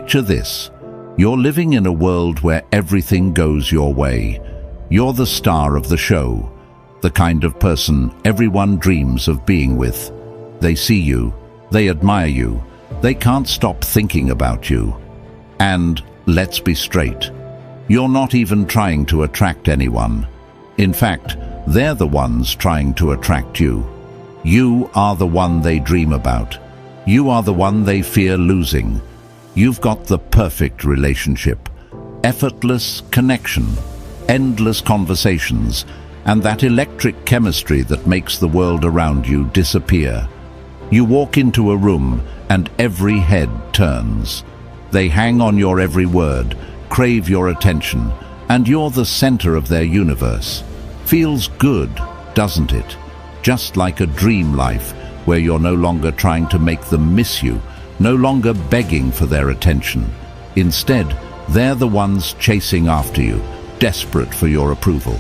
Picture this. You're living in a world where everything goes your way. You're the star of the show, the kind of person everyone dreams of being with. They see you, they admire you, they can't stop thinking about you. And, let's be straight, you're not even trying to attract anyone. In fact, they're the ones trying to attract you. You are the one they dream about. You are the one they fear losing. You've got the perfect relationship, effortless connection, endless conversations, and that electric chemistry that makes the world around you disappear. You walk into a room and every head turns. They hang on your every word, crave your attention, and you're the center of their universe. Feels good, doesn't it? Just like a dream life where you're no longer trying to make them miss you, no longer begging for their attention. Instead, they're the ones chasing after you, desperate for your approval.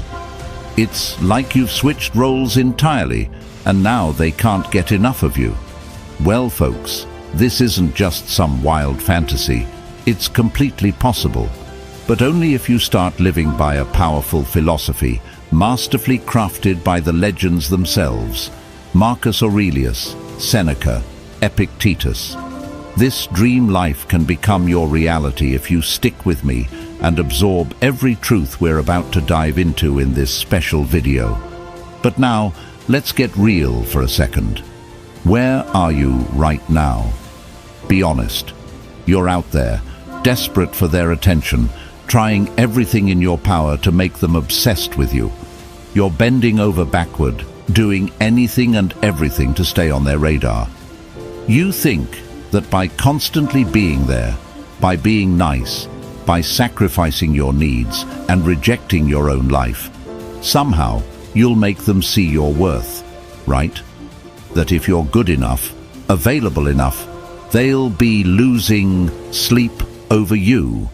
It's like you've switched roles entirely, and now they can't get enough of you. Well, folks, this isn't just some wild fantasy. It's completely possible, but only if you start living by a powerful philosophy, masterfully crafted by the legends themselves. Marcus Aurelius, Seneca, Epictetus. This dream life can become your reality if you stick with me and absorb every truth we're about to dive into in this special video. But now, let's get real for a second. Where are you right now? Be honest. You're out there, desperate for their attention, trying everything in your power to make them obsessed with you. You're bending over backward, doing anything and everything to stay on their radar. You think that by constantly being there, by being nice, by sacrificing your needs and rejecting your own life, somehow you'll make them see your worth, right? That if you're good enough, available enough, they'll be losing sleep over you.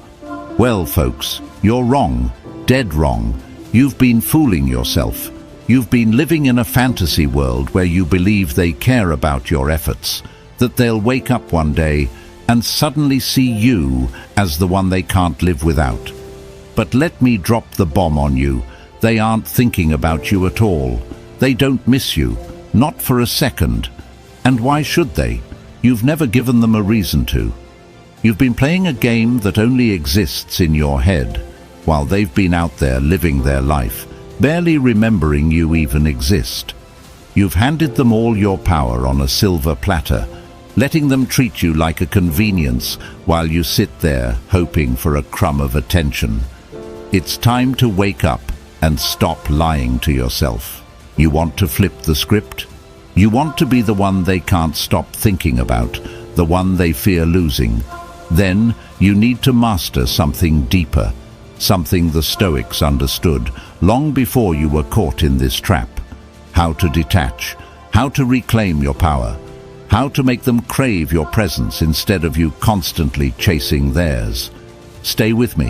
Well, folks, you're wrong, dead wrong. You've been fooling yourself. You've been living in a fantasy world where you believe they care about your efforts, that they'll wake up one day and suddenly see you as the one they can't live without. But let me drop the bomb on you. They aren't thinking about you at all. They don't miss you, not for a second. And why should they? You've never given them a reason to. You've been playing a game that only exists in your head, while they've been out there living their life, barely remembering you even exist. You've handed them all your power on a silver platter, letting them treat you like a convenience while you sit there hoping for a crumb of attention. It's time to wake up and stop lying to yourself. You want to flip the script? You want to be the one they can't stop thinking about, the one they fear losing. Then you need to master something deeper, something the Stoics understood long before you were caught in this trap. How to detach, how to reclaim your power, how to make them crave your presence instead of you constantly chasing theirs. Stay with me,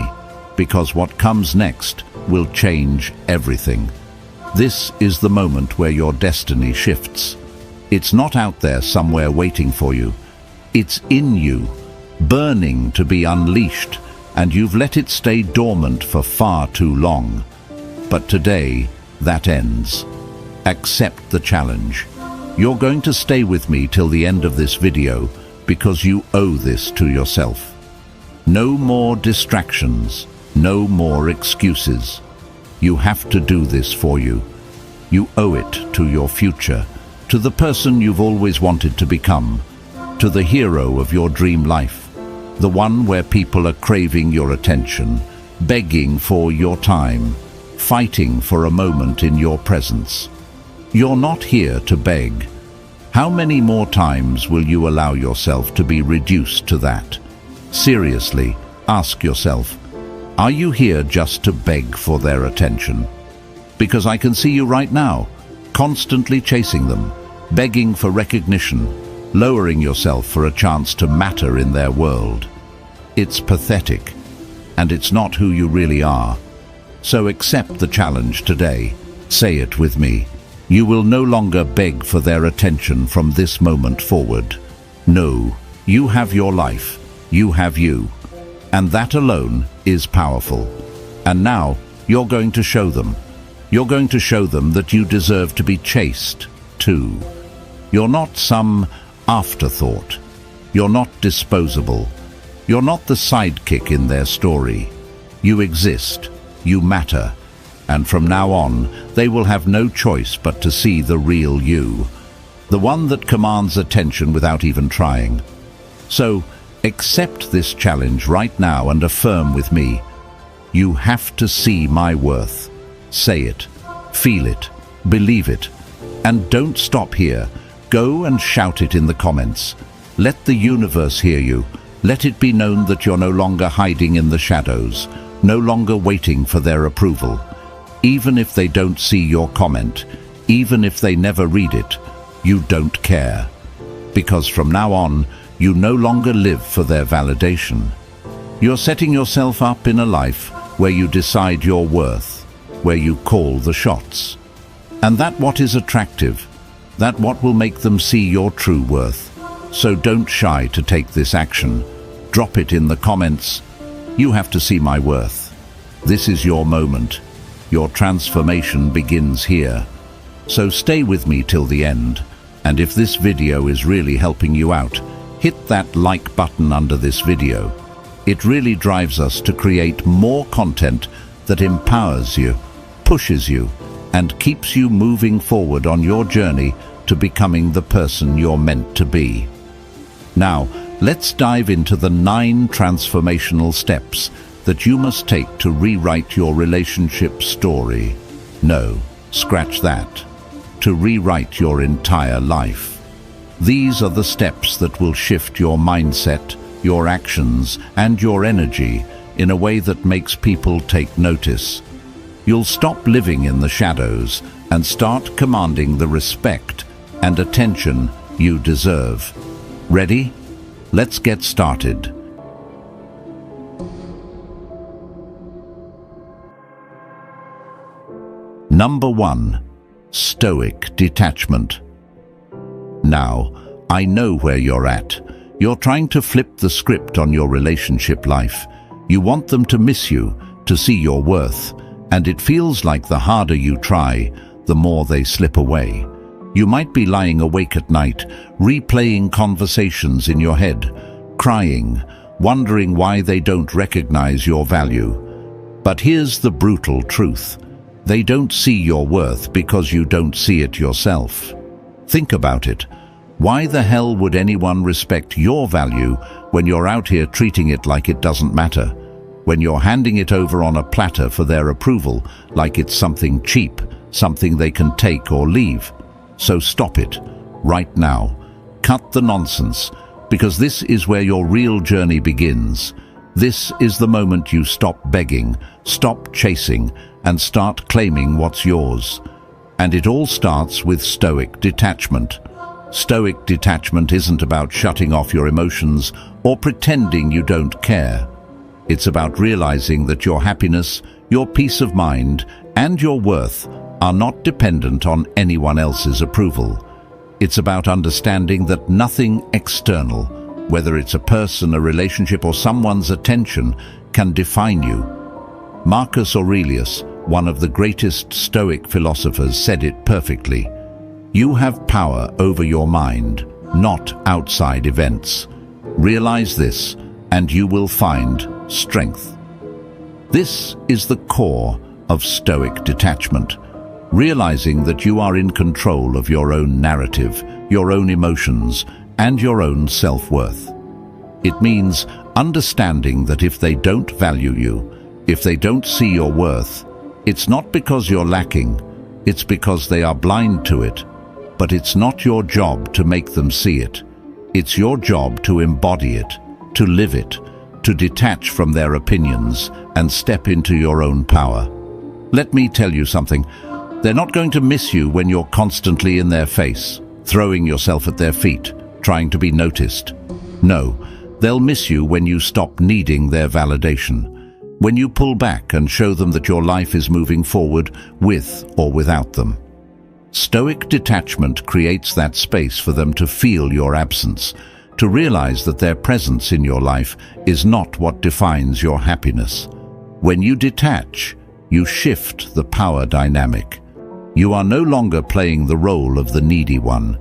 because what comes next will change everything. This is the moment where your destiny shifts. It's not out there somewhere waiting for you. It's in you, burning to be unleashed, and you've let it stay dormant for far too long. But today, that ends. Accept the challenge. You're going to stay with me till the end of this video because you owe this to yourself. No more distractions, no more excuses. You have to do this for you. You owe it to your future, to the person you've always wanted to become, to the hero of your dream life, the one where people are craving your attention, begging for your time, fighting for a moment in your presence. You're not here to beg. How many more times will you allow yourself to be reduced to that? Seriously, ask yourself, are you here just to beg for their attention? Because I can see you right now, constantly chasing them, begging for recognition, lowering yourself for a chance to matter in their world. It's pathetic, and it's not who you really are. So accept the challenge today. Say it with me. You will no longer beg for their attention from this moment forward. No, you have your life, You have you. And that alone is powerful. And now, you're going to show them. You're going to show them that you deserve to be chased, too. You're not some afterthought. You're not disposable. You're not the sidekick in their story. You exist. You matter. And from now on, they will have no choice but to see the real you. The one that commands attention without even trying. So, accept this challenge right now and affirm with me. You have to see my worth. Say it. Feel it. Believe it. And don't stop here. Go and shout it in the comments. Let the universe hear you. Let it be known that you're no longer hiding in the shadows, no longer waiting for their approval. Even if they don't see your comment, even if they never read it, you don't care. Because from now on, you no longer live for their validation. You're setting yourself up in a life where you decide your worth, where you call the shots. And that what is attractive, that what will make them see your true worth. So don't shy to take this action. Drop it in the comments. You have to see my worth. This is your moment. Your transformation begins here. So stay with me till the end. And if this video is really helping you out, hit that like button under this video. It really drives us to create more content that empowers you, pushes you, and keeps you moving forward on your journey to becoming the person you're meant to be. Now, let's dive into the 9 transformational steps that you must take to rewrite your relationship story. No, scratch that. To rewrite your entire life. These are the steps that will shift your mindset, your actions, and your energy in a way that makes people take notice. You'll stop living in the shadows and start commanding the respect and attention you deserve. Ready? Let's get started. Number 1. Stoic Detachment. Now, I know where you're at. You're trying to flip the script on your relationship life. You want them to miss you, to see your worth, and it feels like the harder you try, the more they slip away. You might be lying awake at night, replaying conversations in your head, crying, wondering why they don't recognize your value. But here's the brutal truth. They don't see your worth because you don't see it yourself. Think about it. Why the hell would anyone respect your value when you're out here treating it like it doesn't matter? When you're handing it over on a platter for their approval, like it's something cheap, something they can take or leave? So stop it, right now. Cut the nonsense, because this is where your real journey begins. This is the moment you stop begging, stop chasing, and start claiming what's yours. And it all starts with Stoic Detachment. Stoic Detachment isn't about shutting off your emotions or pretending you don't care. It's about realizing that your happiness, your peace of mind, and your worth are not dependent on anyone else's approval. It's about understanding that nothing external, whether it's a person, a relationship, or someone's attention, can define you. Marcus Aurelius, one of the greatest Stoic philosophers, said it perfectly. You have power over your mind, not outside events. Realize this, and you will find strength. This is the core of Stoic Detachment. Realizing that you are in control of your own narrative, your own emotions, and your own self-worth. It means understanding that if they don't value you, if they don't see your worth, it's not because you're lacking, it's because they are blind to it. But it's not your job to make them see it. It's your job to embody it, to live it, to detach from their opinions and step into your own power. Let me tell you something. They're not going to miss you when you're constantly in their face, throwing yourself at their feet, trying to be noticed. No, they'll miss you when you stop needing their validation. When you pull back and show them that your life is moving forward with or without them. Stoic Detachment creates that space for them to feel your absence, to realize that their presence in your life is not what defines your happiness. When you detach, you shift the power dynamic. You are no longer playing the role of the needy one.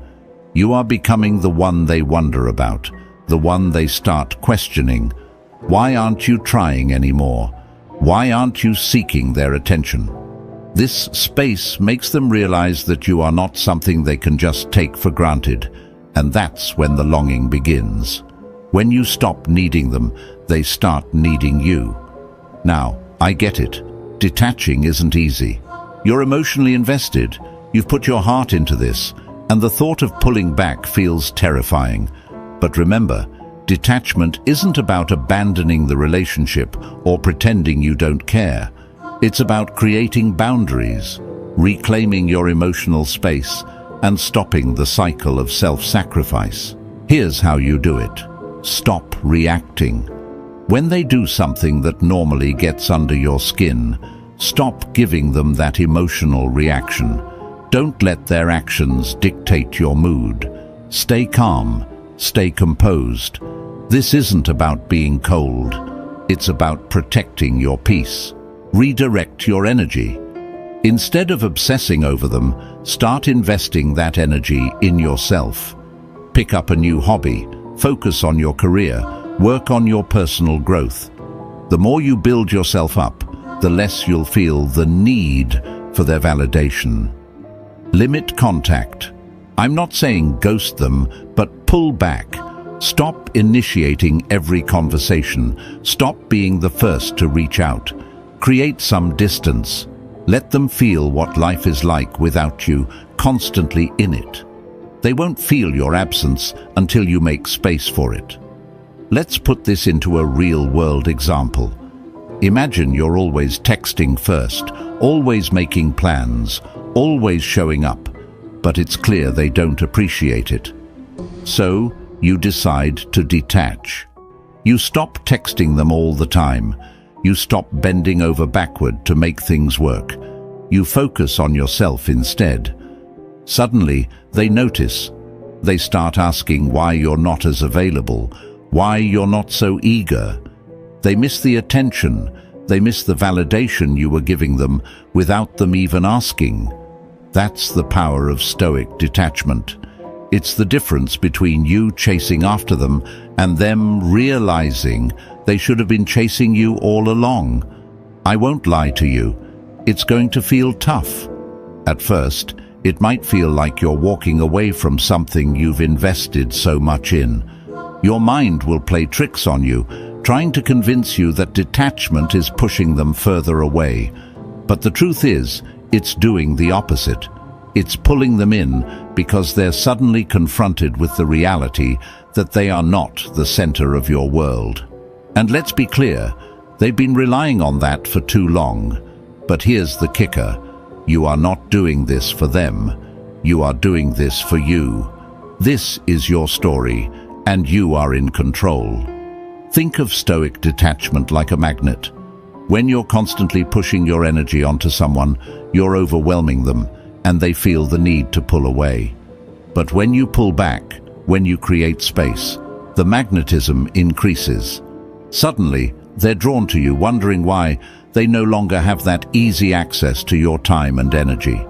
You are becoming the one they wonder about, the one they start questioning. Why aren't you trying anymore? Why aren't you seeking their attention? This space makes them realize that you are not something they can just take for granted, and that's when the longing begins. When you stop needing them, they start needing you. Now, I get it. Detaching isn't easy. You're emotionally invested. You've put your heart into this, and the thought of pulling back feels terrifying. But remember, detachment isn't about abandoning the relationship or pretending you don't care. It's about creating boundaries, reclaiming your emotional space, and stopping the cycle of self-sacrifice. Here's how you do it. Stop reacting. When they do something that normally gets under your skin, stop giving them that emotional reaction. Don't let their actions dictate your mood. Stay calm, stay composed. This isn't about being cold. It's about protecting your peace. Redirect your energy. Instead of obsessing over them, start investing that energy in yourself. Pick up a new hobby, focus on your career, work on your personal growth. The more you build yourself up, the less you'll feel the need for their validation. Limit contact. I'm not saying ghost them, but pull back. Stop initiating every conversation. Stop being the first to reach out. Create some distance. Let them feel what life is like without you constantly in it. They won't feel your absence until you make space for it. Let's put this into a real-world example. Imagine you're always texting first, always making plans, always showing up, but it's clear they don't appreciate it. So, you decide to detach. You stop texting them all the time. You stop bending over backward to make things work. You focus on yourself instead. Suddenly, they notice. They start asking why you're not as available, why you're not so eager. They miss the attention. They miss the validation you were giving them without them even asking. That's the power of Stoic detachment. It's the difference between you chasing after them and them realizing they should have been chasing you all along. I won't lie to you. It's going to feel tough. At first, it might feel like you're walking away from something you've invested so much in. Your mind will play tricks on you, trying to convince you that detachment is pushing them further away. But the truth is, it's doing the opposite. It's pulling them in because they're suddenly confronted with the reality that they are not the center of your world. And let's be clear, they've been relying on that for too long. But here's the kicker. You are not doing this for them. You are doing this for you. This is your story, and you are in control. Think of Stoic detachment like a magnet. When you're constantly pushing your energy onto someone, you're overwhelming them, and they feel the need to pull away. But when you pull back, when you create space, the magnetism increases. Suddenly, they're drawn to you, wondering why they no longer have that easy access to your time and energy.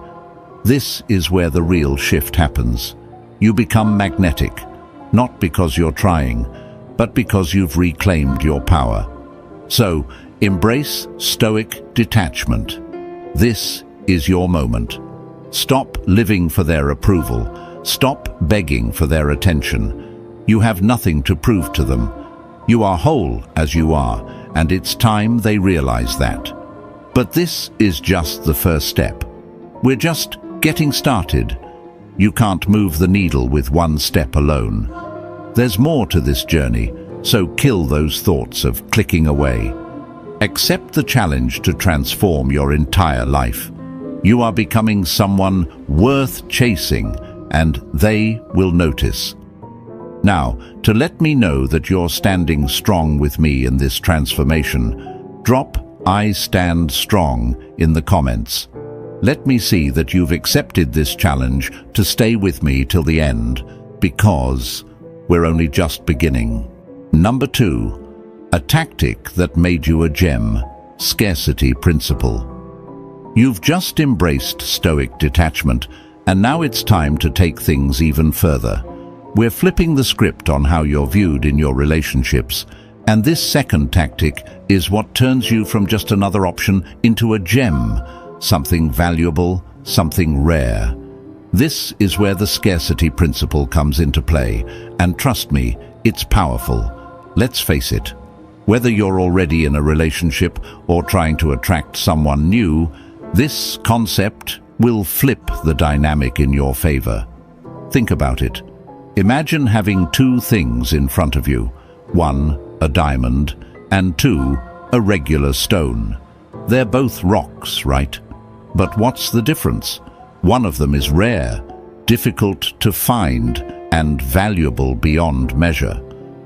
This is where the real shift happens. You become magnetic, not because you're trying, but because you've reclaimed your power. So, embrace Stoic detachment. This is your moment. Stop living for their approval. Stop begging for their attention. You have nothing to prove to them. You are whole as you are, and it's time they realize that. But this is just the first step. We're just getting started. You can't move the needle with one step alone. There's more to this journey, so kill those thoughts of clicking away. Accept the challenge to transform your entire life. You are becoming someone worth chasing, and they will notice. Now, to let me know that you're standing strong with me in this transformation, drop "I stand strong" in the comments. Let me see that you've accepted this challenge to stay with me till the end, because we're only just beginning. Number 2, a tactic that made you a gem: Scarcity Principle. You've just embraced Stoic Detachment, and now it's time to take things even further. We're flipping the script on how you're viewed in your relationships, and this second tactic is what turns you from just another option into a gem, something valuable, something rare. This is where the Scarcity Principle comes into play, and trust me, it's powerful. Let's face it, whether you're already in a relationship or trying to attract someone new, this concept will flip the dynamic in your favor. Think about it. Imagine having two things in front of you: 1, a diamond, and 2, a regular stone. They're both rocks, right? But what's the difference? One of them is rare, difficult to find, and valuable beyond measure,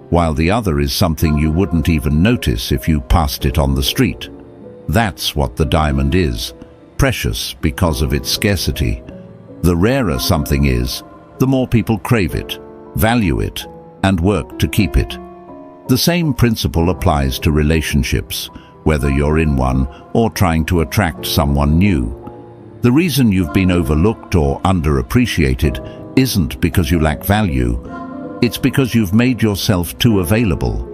while the other is something you wouldn't even notice if you passed it on the street. That's what the diamond is, precious because of its scarcity. The rarer something is, the more people crave it, value it, and work to keep it. The same principle applies to relationships, whether you're in one or trying to attract someone new. The reason you've been overlooked or underappreciated isn't because you lack value. It's because you've made yourself too available,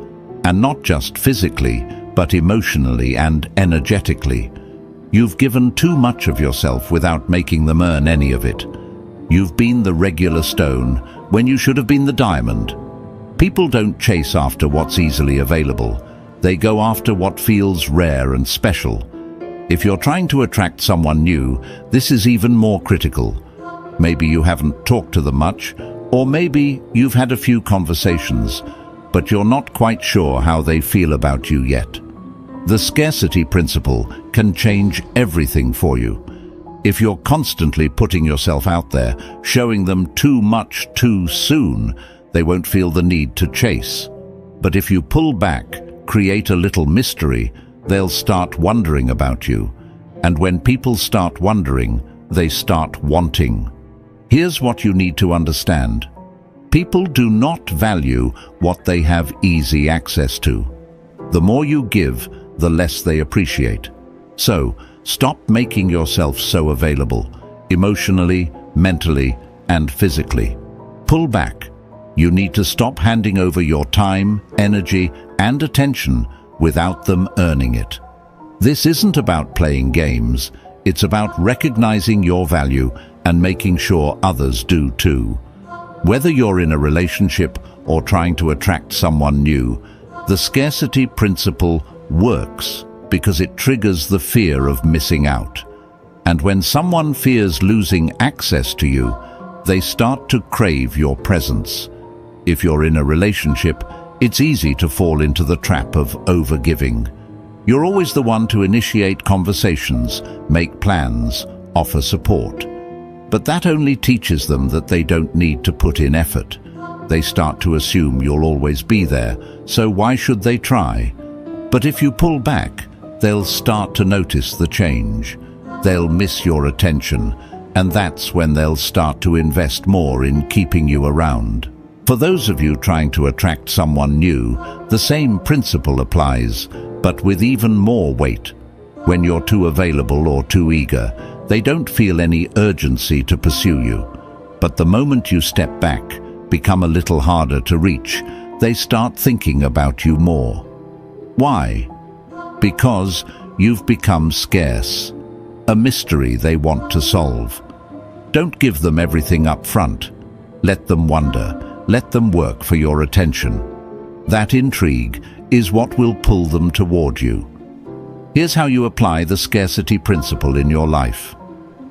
and not just physically, but emotionally and energetically. You've given too much of yourself without making them earn any of it. You've been the regular stone when you should have been the diamond. People don't chase after what's easily available. They go after what feels rare and special. If you're trying to attract someone new, this is even more critical. Maybe you haven't talked to them much, or maybe you've had a few conversations, but you're not quite sure how they feel about you yet. The Scarcity Principle can change everything for you. If you're constantly putting yourself out there, showing them too much too soon, they won't feel the need to chase. But if you pull back, create a little mystery, they'll start wondering about you. And when people start wondering, they start wanting. Here's what you need to understand. People do not value what they have easy access to. The more you give, the less they appreciate. So, stop making yourself so available, emotionally, mentally, and physically. Pull back. You need to stop handing over your time, energy, and attention without them earning it. This isn't about playing games. It's about recognizing your value and making sure others do too. Whether you're in a relationship or trying to attract someone new, the Scarcity Principle works because it triggers the fear of missing out. And when someone fears losing access to you, they start to crave your presence. If you're in a relationship, it's easy to fall into the trap of overgiving. You're always the one to initiate conversations, make plans, offer support. But that only teaches them that they don't need to put in effort. They start to assume you'll always be there, so why should they try? But if you pull back, they'll start to notice the change. They'll miss your attention, and that's when they'll start to invest more in keeping you around. For those of you trying to attract someone new, the same principle applies, but with even more weight. When you're too available or too eager, they don't feel any urgency to pursue you. But the moment you step back, become a little harder to reach, they start thinking about you more. Why? Because you've become scarce, a mystery they want to solve. Don't give them everything up front. Let them wonder. Let them work for your attention. That intrigue is what will pull them toward you. Here's how you apply the Scarcity Principle in your life.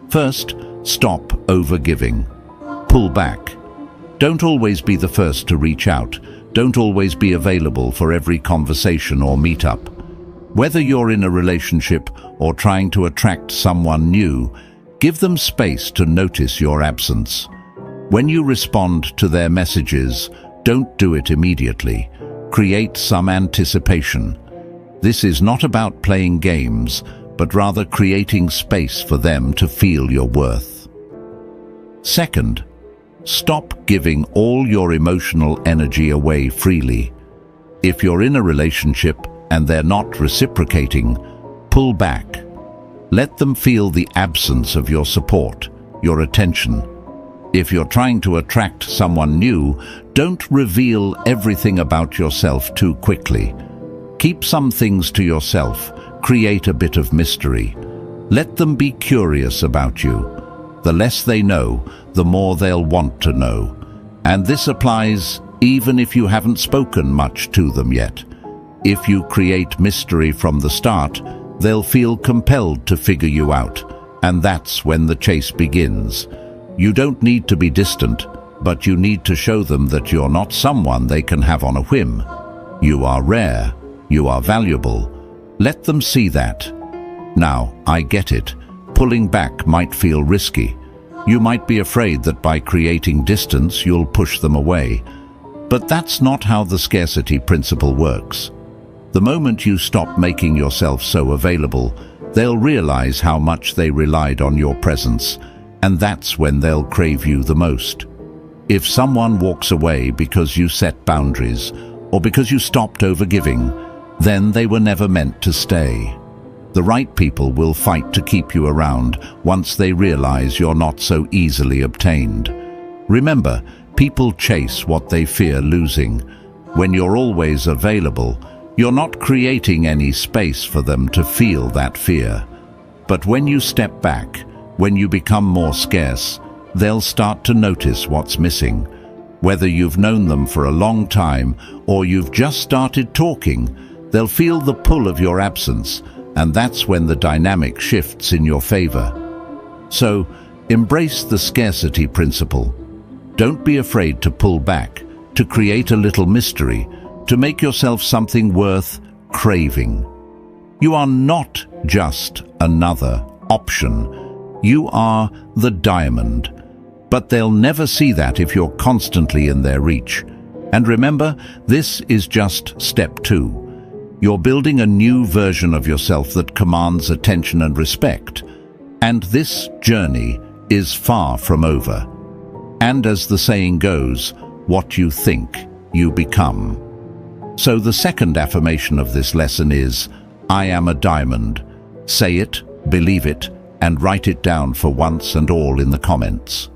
First, stop overgiving. Pull back. Don't always be the first to reach out. Don't always be available for every conversation or meetup. Whether you're in a relationship or trying to attract someone new, give them space to notice your absence. When you respond to their messages, don't do it immediately. Create some anticipation. This is not about playing games, but rather creating space for them to feel your worth. Second, Stop giving all your emotional energy away freely. If you're in a relationship and they're not reciprocating, pull back. Let them feel the absence of your support, your attention. If you're trying to attract someone new, don't reveal everything about yourself too quickly. Keep some things to yourself. Create a bit of mystery. Let them be curious about you. The less they know, the more they'll want to know. And this applies even if you haven't spoken much to them yet. If you create mystery from the start, they'll feel compelled to figure you out, and that's when the chase begins. You don't need to be distant, but you need to show them that you're not someone they can have on a whim. You are rare. You are valuable. Let them see that. Now, I get it. Pulling back might feel risky. You might be afraid that by creating distance, you'll push them away. But that's not how the scarcity principle works. The moment you stop making yourself so available, they'll realize how much they relied on your presence, and that's when they'll crave you the most. If someone walks away because you set boundaries, or because you stopped overgiving, then they were never meant to stay. The right people will fight to keep you around once they realize you're not so easily obtained. Remember, people chase what they fear losing. When you're always available, you're not creating any space for them to feel that fear. But when you step back, when you become more scarce, they'll start to notice what's missing. Whether you've known them for a long time or you've just started talking, they'll feel the pull of your absence, and that's when the dynamic shifts in your favor. So, embrace the scarcity principle. Don't be afraid to pull back, to create a little mystery, to make yourself something worth craving. You are not just another option. You are the diamond. But they'll never see that if you're constantly in their reach. And remember, this is just step 2. You're building a new version of yourself that commands attention and respect. And this journey is far from over. And as the saying goes, what you think, you become. So the second affirmation of this lesson is, I am a diamond. Say it, believe it, and write it down for once and all in the comments.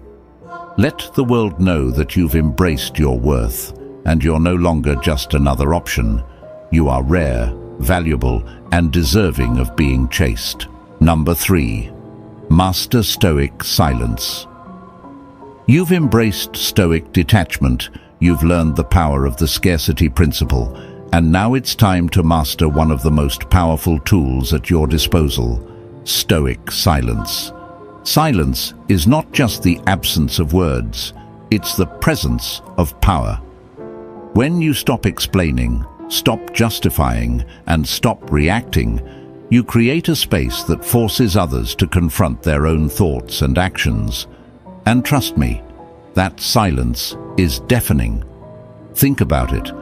Let the world know that you've embraced your worth, and you're no longer just another option. You are rare, valuable, and deserving of being chased. Number 3. Master Stoic Silence. You've embraced Stoic Detachment. You've learned the power of the scarcity principle, and now it's time to master one of the most powerful tools at your disposal: Stoic Silence. Silence is not just the absence of words, it's the presence of power. When you stop explaining, stop justifying, and stop reacting, you create a space that forces others to confront their own thoughts and actions. And trust me, that silence is deafening. Think about it.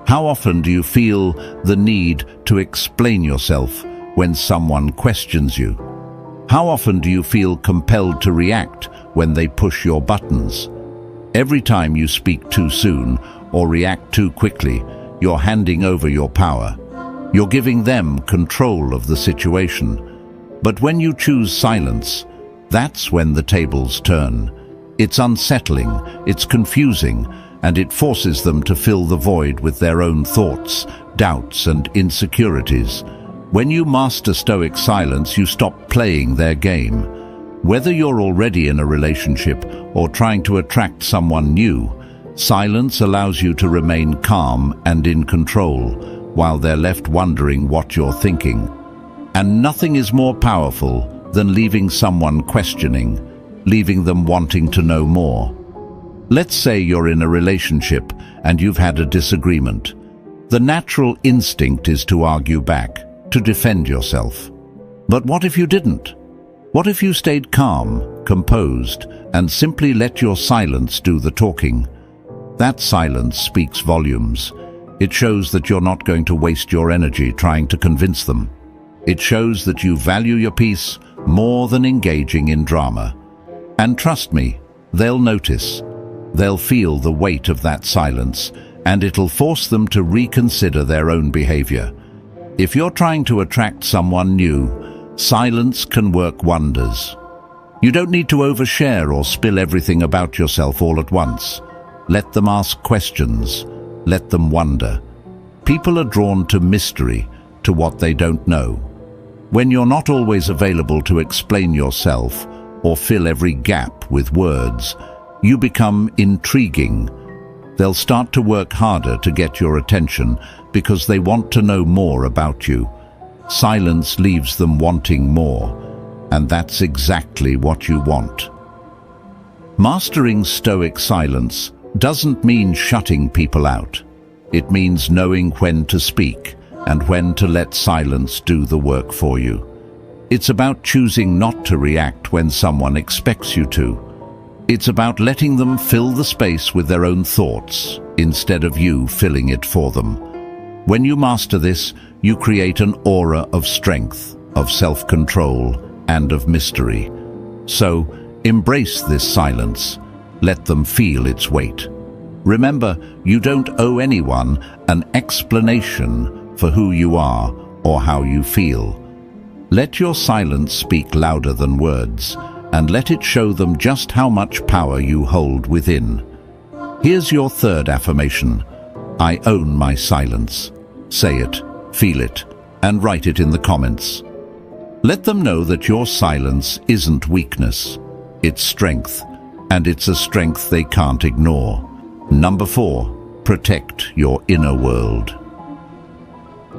How often do you feel the need to explain yourself when someone questions you? How often do you feel compelled to react when they push your buttons? Every time you speak too soon or react too quickly, you're handing over your power. You're giving them control of the situation. But when you choose silence, that's when the tables turn. It's unsettling, it's confusing, and it forces them to fill the void with their own thoughts, doubts, and insecurities. When you master Stoic silence, you stop playing their game. Whether you're already in a relationship or trying to attract someone new, silence allows you to remain calm and in control, while they're left wondering what you're thinking. And nothing is more powerful than leaving someone questioning, leaving them wanting to know more. Let's say you're in a relationship and you've had a disagreement. The natural instinct is to argue back, to defend yourself. But what if you didn't? What if you stayed calm, composed, and simply let your silence do the talking? That silence speaks volumes. It shows that you're not going to waste your energy trying to convince them. It shows that you value your peace more than engaging in drama. And trust me, they'll notice. they'll feel the weight of that silence, and it'll force them to reconsider their own behavior. If you're trying to attract someone new, silence can work wonders. You don't need to overshare or spill everything about yourself all at once. Let them ask questions. Let them wonder. People are drawn to mystery, to what they don't know. When you're not always available to explain yourself or fill every gap with words, you become intriguing. They'll start to work harder to get your attention because they want to know more about you. Silence leaves them wanting more, and that's exactly what you want. Mastering Stoic silence doesn't mean shutting people out. It means knowing when to speak and when to let silence do the work for you. It's about choosing not to react when someone expects you to. It's about letting them fill the space with their own thoughts instead of you filling it for them. When you master this, you create an aura of strength, of self-control, and of mystery. So, embrace this silence. Let them feel its weight. Remember, you don't owe anyone an explanation for who you are or how you feel. Let your silence speak louder than words, and let it show them just how much power you hold within. Here's your third affirmation. I own my silence. Say it, feel it, and write it in the comments. Let them know that your silence isn't weakness. It's strength, and it's a strength they can't ignore. Number 4, protect your inner world.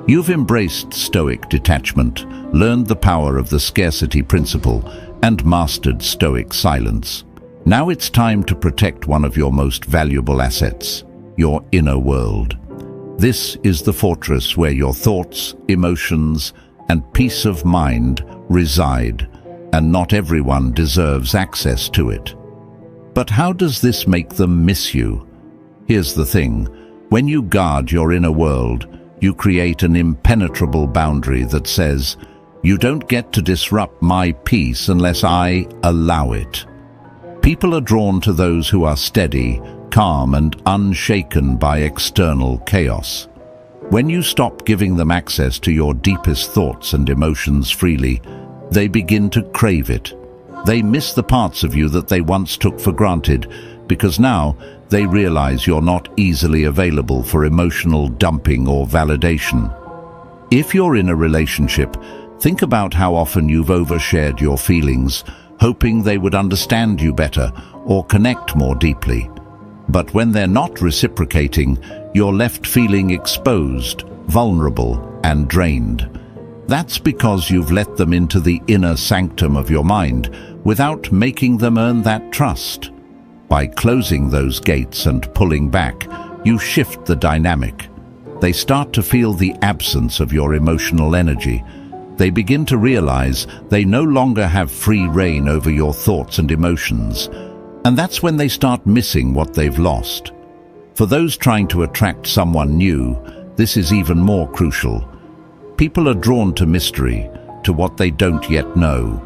You've embraced Stoic detachment, learned the power of the Scarcity Principle, and mastered Stoic silence. Now it's time to protect one of your most valuable assets, your inner world. This is the fortress where your thoughts, emotions, and peace of mind reside, and not everyone deserves access to it. But how does this make them miss you? Here's the thing. When you guard your inner world, you create an impenetrable boundary that says, you don't get to disrupt my peace unless I allow it. People are drawn to those who are steady, calm, and unshaken by external chaos. When you stop giving them access to your deepest thoughts and emotions freely, they begin to crave it. They miss the parts of you that they once took for granted, because now they realize you're not easily available for emotional dumping or validation. If you're in a relationship, think about how often you've overshared your feelings, hoping they would understand you better or connect more deeply. But when they're not reciprocating, you're left feeling exposed, vulnerable, and drained. That's because you've let them into the inner sanctum of your mind without making them earn that trust. By closing those gates and pulling back, you shift the dynamic. They start to feel the absence of your emotional energy. They begin to realize they no longer have free rein over your thoughts and emotions. And that's when they start missing what they've lost. For those trying to attract someone new, this is even more crucial. People are drawn to mystery, to what they don't yet know.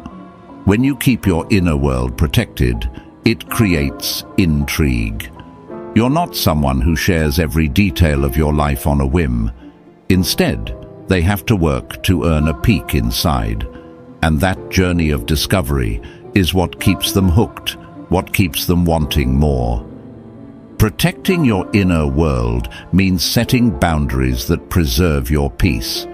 When you keep your inner world protected, it creates intrigue. You're not someone who shares every detail of your life on a whim. Instead, they have to work to earn a peek inside. And that journey of discovery is what keeps them hooked, what keeps them wanting more. Protecting your inner world means setting boundaries that preserve your peace.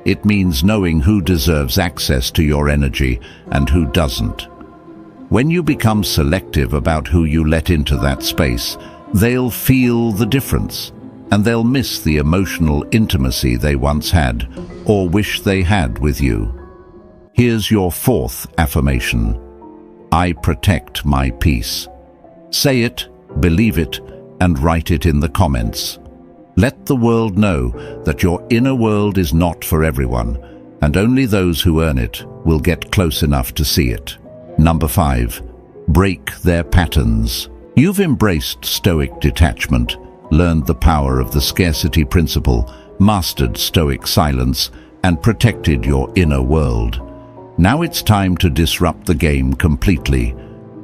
It means knowing who deserves access to your energy and who doesn't. When you become selective about who you let into that space, they'll feel the difference, and they'll miss the emotional intimacy they once had or wish they had with you. Here's your fourth affirmation. I protect my peace. Say it, believe it, and write it in the comments. Let the world know that your inner world is not for everyone, and only those who earn it will get close enough to see it. Number 5. Break their patterns. You've embraced Stoic detachment, learned the power of the Scarcity Principle, mastered Stoic silence, and protected your inner world. Now it's time to disrupt the game completely.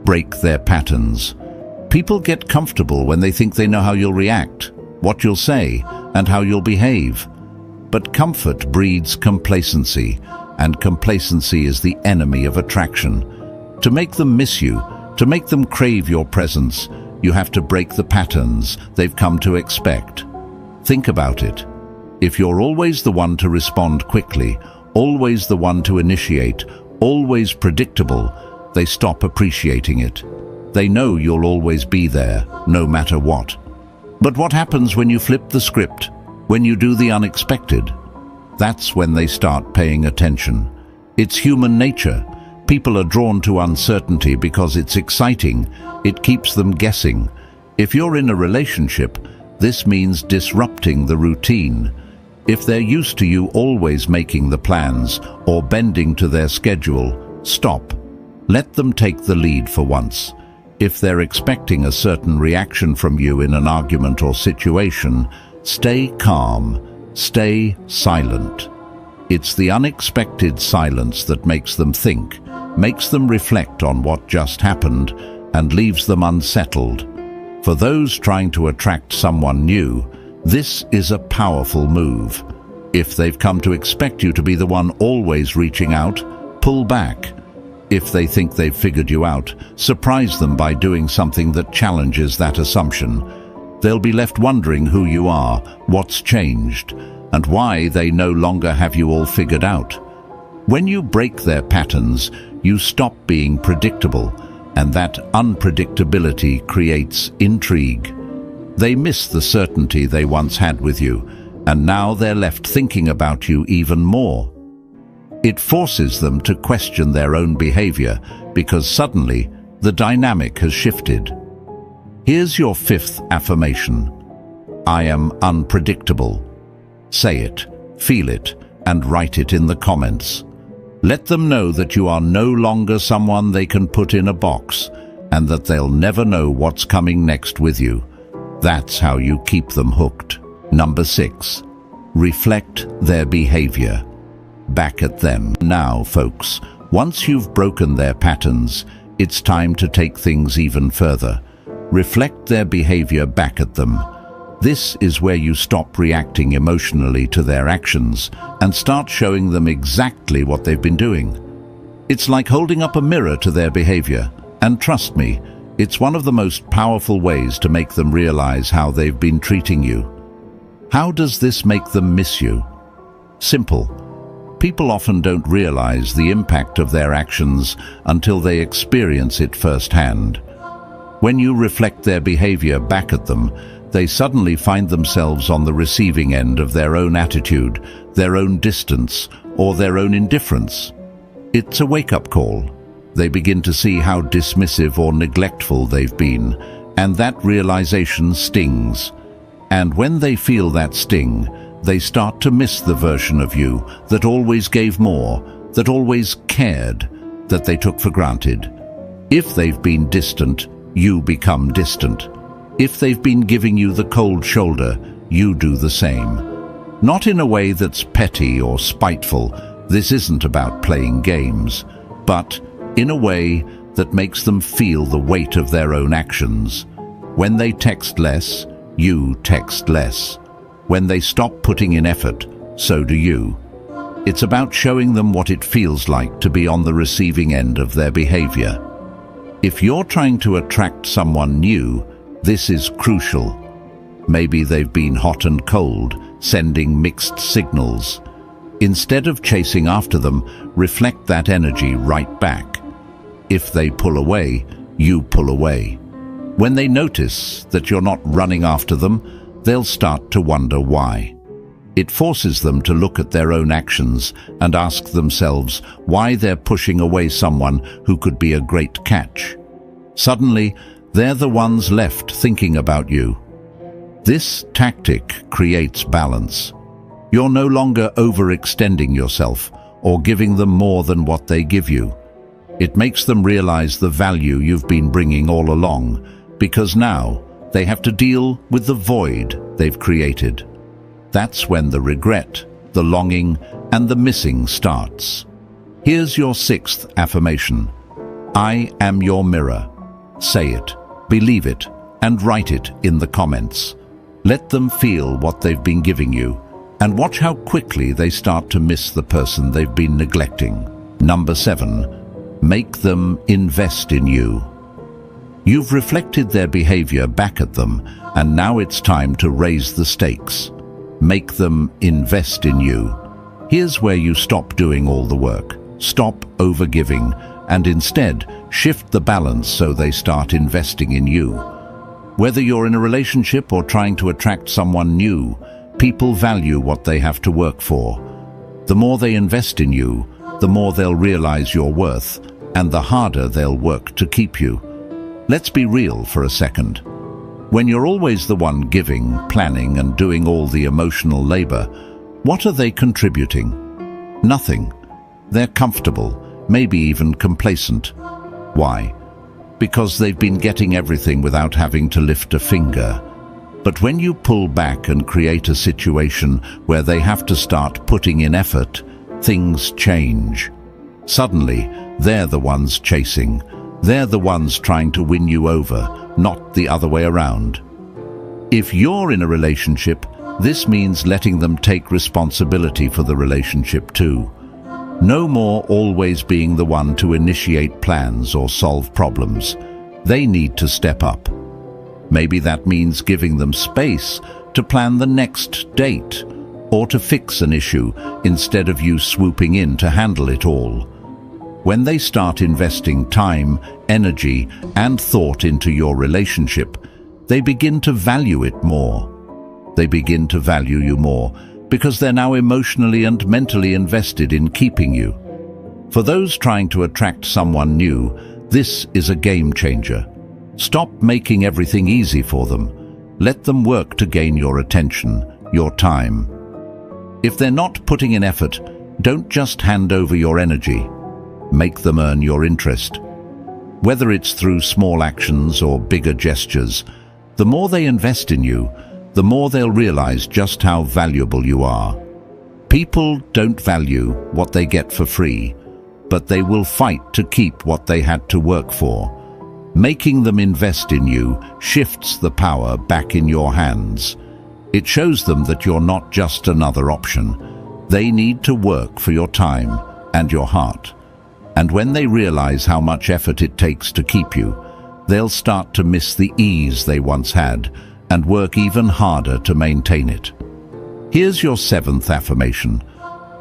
Break their patterns. People get comfortable when they think they know how you'll react, what you'll say, and how you'll behave. But comfort breeds complacency, and complacency is the enemy of attraction. To make them miss you, to make them crave your presence, you have to break the patterns they've come to expect. Think about it. If you're always the one to respond quickly, always the one to initiate, always predictable, they stop appreciating it. They know you'll always be there, no matter what. But what happens when you flip the script, when you do the unexpected? That's when they start paying attention. It's human nature. People are drawn to uncertainty because it's exciting. It keeps them guessing. If you're in a relationship, this means disrupting the routine. If they're used to you always making the plans or bending to their schedule, stop. Let them take the lead for once. If they're expecting a certain reaction from you in an argument or situation, stay calm, stay silent. It's the unexpected silence that makes them think, makes them reflect on what just happened, and leaves them unsettled. For those trying to attract someone new, this is a powerful move. If they've come to expect you to be the one always reaching out, pull back. If they think they've figured you out, surprise them by doing something that challenges that assumption. They'll be left wondering who you are, what's changed, and why they no longer have you all figured out. When you break their patterns, you stop being predictable, and that unpredictability creates intrigue. They miss the certainty they once had with you, and now they're left thinking about you even more. It forces them to question their own behavior because suddenly the dynamic has shifted. Here's your fifth affirmation. I am unpredictable. Say it, feel it, and write it in the comments. Let them know that you are no longer someone they can put in a box and that they'll never know what's coming next with you. That's how you keep them hooked. Number 6. Reflect their behavior. Back at them. Now, folks, once you've broken their patterns, it's time to take things even further. Reflect their behavior back at them. This is where you stop reacting emotionally to their actions and start showing them exactly what they've been doing. It's like holding up a mirror to their behavior, and trust me, it's one of the most powerful ways to make them realize how they've been treating you. How does this make them miss you? Simple. People often don't realize the impact of their actions until they experience it firsthand. When you reflect their behavior back at them, they suddenly find themselves on the receiving end of their own attitude, their own distance, or their own indifference. It's a wake-up call. They begin to see how dismissive or neglectful they've been, and that realization stings. And when they feel that sting, they start to miss the version of you that always gave more, that always cared, that they took for granted. If they've been distant, you become distant. If they've been giving you the cold shoulder, you do the same. Not in a way that's petty or spiteful. This isn't about playing games, but in a way that makes them feel the weight of their own actions. When they text less, you text less. When they stop putting in effort, so do you. It's about showing them what it feels like to be on the receiving end of their behavior. If you're trying to attract someone new, this is crucial. Maybe they've been hot and cold, sending mixed signals. Instead of chasing after them, reflect that energy right back. If they pull away, you pull away. When they notice that you're not running after them, they'll start to wonder why. It forces them to look at their own actions and ask themselves why they're pushing away someone who could be a great catch. Suddenly, they're the ones left thinking about you. This tactic creates balance. You're no longer overextending yourself or giving them more than what they give you. It makes them realize the value you've been bringing all along, because now they have to deal with the void they've created. That's when the regret, the longing, and the missing starts. Here's your 6th affirmation. I am your mirror. Say it, Believe it and write it in the comments. Let them feel what they've been giving you, and watch how quickly they start to miss the person they've been neglecting. Number 7, make them invest in you. You've reflected their behavior back at them, and now it's time to raise the stakes. Make them invest in you. Here's where you stop doing all the work. Stop overgiving, and instead shift the balance so they start investing in you. Whether you're in a relationship or trying to attract someone new, people value what they have to work for. The more they invest in you, the more they'll realize your worth, and the harder they'll work to keep you. Let's be real for a second. When you're always the one giving, planning, and doing all the emotional labor, what are they contributing? Nothing. They're comfortable, maybe even complacent. Why? Because they've been getting everything without having to lift a finger. But when you pull back and create a situation where they have to start putting in effort, things change. Suddenly, they're the ones chasing. They're the ones trying to win you over, not the other way around. If you're in a relationship, this means letting them take responsibility for the relationship too. No more always being the one to initiate plans or solve problems. They need to step up. Maybe that means giving them space to plan the next date, or to fix an issue instead of you swooping in to handle it all. When they start investing time, energy, and thought into your relationship, they begin to value it more. They begin to value you more because they're now emotionally and mentally invested in keeping you. For those trying to attract someone new, this is a game changer. Stop making everything easy for them. Let them work to gain your attention, your time. If they're not putting in effort, don't just hand over your energy. Make them earn your interest. Whether it's through small actions or bigger gestures, the more they invest in you, the more they'll realize just how valuable you are. People don't value what they get for free, but they will fight to keep what they had to work for. Making them invest in you shifts the power back in your hands. It shows them that you're not just another option. They need to work for your time and your heart. And when they realize how much effort it takes to keep you, they'll start to miss the ease they once had and work even harder to maintain it. Here's your 7th affirmation.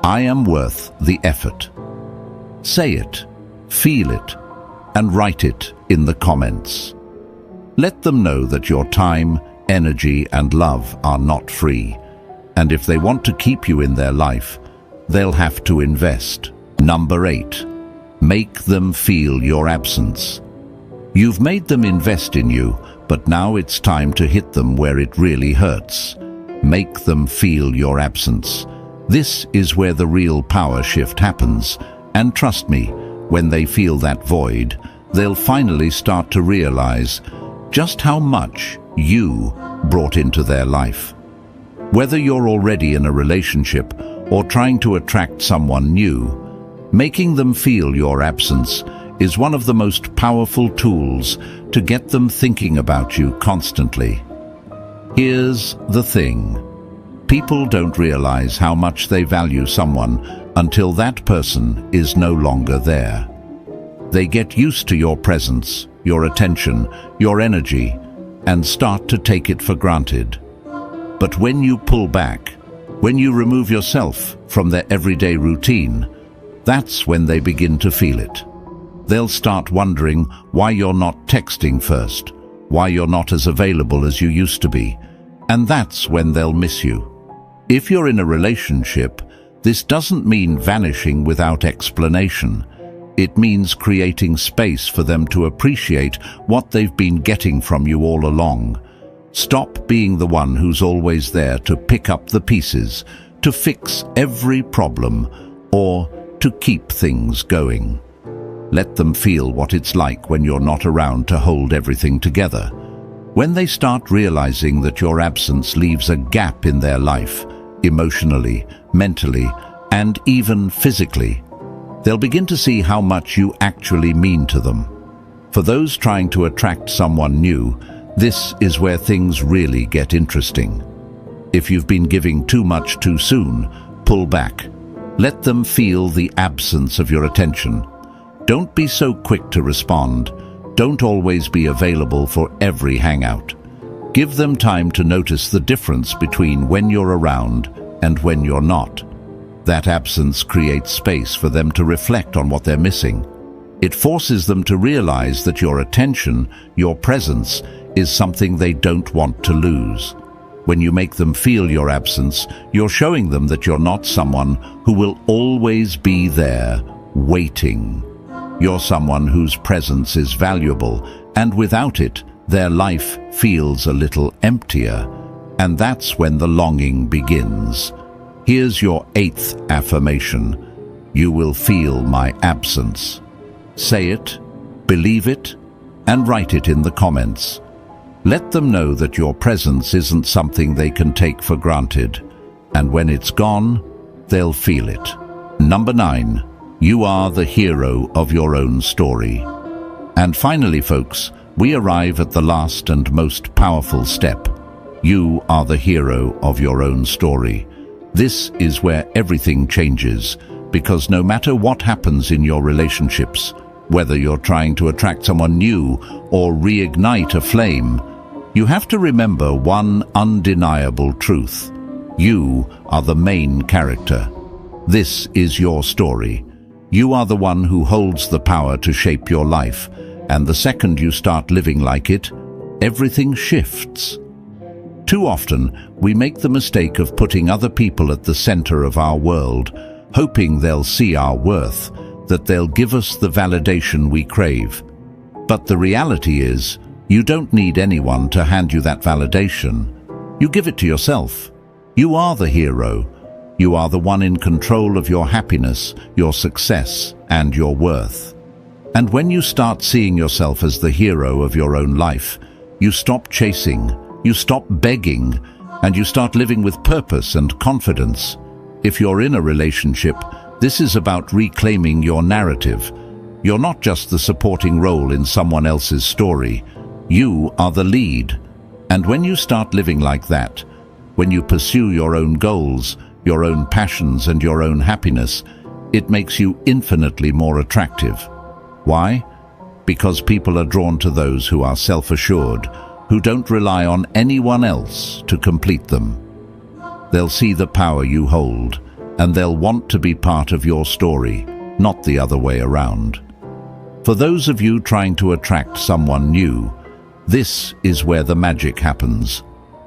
I am worth the effort. Say it, feel it, and write it in the comments. Let them know that your time, energy, and love are not free. And if they want to keep you in their life, they'll have to invest. Number 8. Make them feel your absence. You've made them invest in you, but now it's time to hit them where it really hurts. Make them feel your absence. This is where the real power shift happens, and trust me, when they feel that void, they'll finally start to realize just how much you brought into their life. Whether you're already in a relationship or trying to attract someone new, making them feel your absence is one of the most powerful tools to get them thinking about you constantly. Here's the thing. People don't realize how much they value someone until that person is no longer there. They get used to your presence, your attention, your energy, and start to take it for granted. But when you pull back, when you remove yourself from their everyday routine, that's when they begin to feel it. They'll start wondering why you're not texting first, why you're not as available as you used to be, and that's when they'll miss you. If you're in a relationship, this doesn't mean vanishing without explanation. It means creating space for them to appreciate what they've been getting from you all along. Stop being the one who's always there to pick up the pieces, to fix every problem, or to keep things going. Let them feel what it's like when you're not around to hold everything together. When they start realizing that your absence leaves a gap in their life, emotionally, mentally, and even physically, they'll begin to see how much you actually mean to them. For those trying to attract someone new, this is where things really get interesting. If you've been giving too much too soon, pull back. Let them feel the absence of your attention. Don't be so quick to respond. Don't always be available for every hangout. Give them time to notice the difference between when you're around and when you're not. That absence creates space for them to reflect on what they're missing. It forces them to realize that your attention, your presence, is something they don't want to lose. When you make them feel your absence, you're showing them that you're not someone who will always be there, waiting. You're someone whose presence is valuable, and without it, their life feels a little emptier. And that's when the longing begins. Here's your 8th affirmation. You will feel my absence. Say it, believe it, and write it in the comments. Let them know that your presence isn't something they can take for granted. And when it's gone, they'll feel it. Number 9. You are the hero of your own story. And finally, folks, we arrive at the last and most powerful step. You are the hero of your own story. This is where everything changes, because no matter what happens in your relationships, whether you're trying to attract someone new or reignite a flame, you have to remember one undeniable truth. You are the main character. This is your story. You are the one who holds the power to shape your life, and the second you start living like it, everything shifts. Too often, we make the mistake of putting other people at the center of our world, hoping they'll see our worth, that they'll give us the validation we crave. But the reality is, you don't need anyone to hand you that validation. You give it to yourself. You are the hero. You are the one in control of your happiness, your success, and your worth. And when you start seeing yourself as the hero of your own life, you stop chasing, you stop begging, and you start living with purpose and confidence. If you're in a relationship, this is about reclaiming your narrative. You're not just the supporting role in someone else's story. You are the lead. And when you start living like that, when you pursue your own goals, your own passions, and your own happiness, it makes you infinitely more attractive. Why? Because people are drawn to those who are self-assured, who don't rely on anyone else to complete them. They'll see the power you hold, and they'll want to be part of your story, not the other way around. For those of you trying to attract someone new, this is where the magic happens.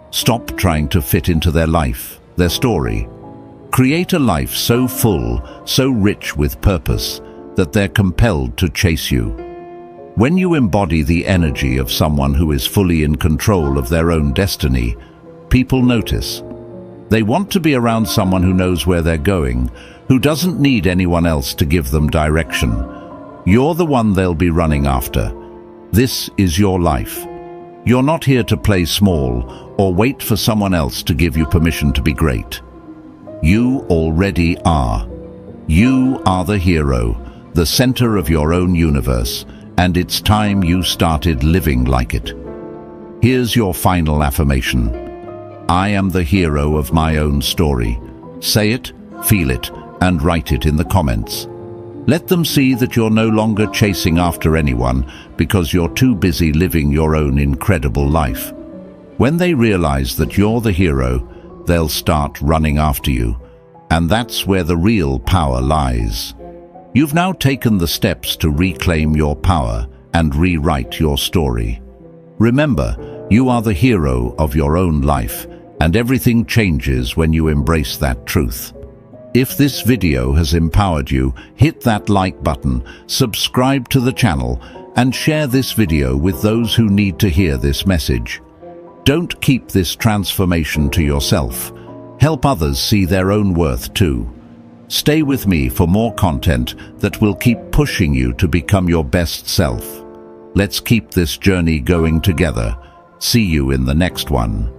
Stop trying to fit into their life, their story. Create a life so full, so rich with purpose, that they're compelled to chase you. When you embody the energy of someone who is fully in control of their own destiny, people notice. They want to be around someone who knows where they're going, who doesn't need anyone else to give them direction. You're the one they'll be running after. This is your life. You're not here to play small or wait for someone else to give you permission to be great. You already are. You are the hero, the center of your own universe, and it's time you started living like it. Here's your final affirmation. I am the hero of my own story. Say it, feel it, and write it in the comments. Let them see that you're no longer chasing after anyone because you're too busy living your own incredible life. When they realize that you're the hero, they'll start running after you. And that's where the real power lies. You've now taken the steps to reclaim your power and rewrite your story. Remember, you are the hero of your own life, and everything changes when you embrace that truth. If this video has empowered you, hit that like button, subscribe to the channel, and share this video with those who need to hear this message. Don't keep this transformation to yourself. Help others see their own worth too. Stay with me for more content that will keep pushing you to become your best self. Let's keep this journey going together. See you in the next one.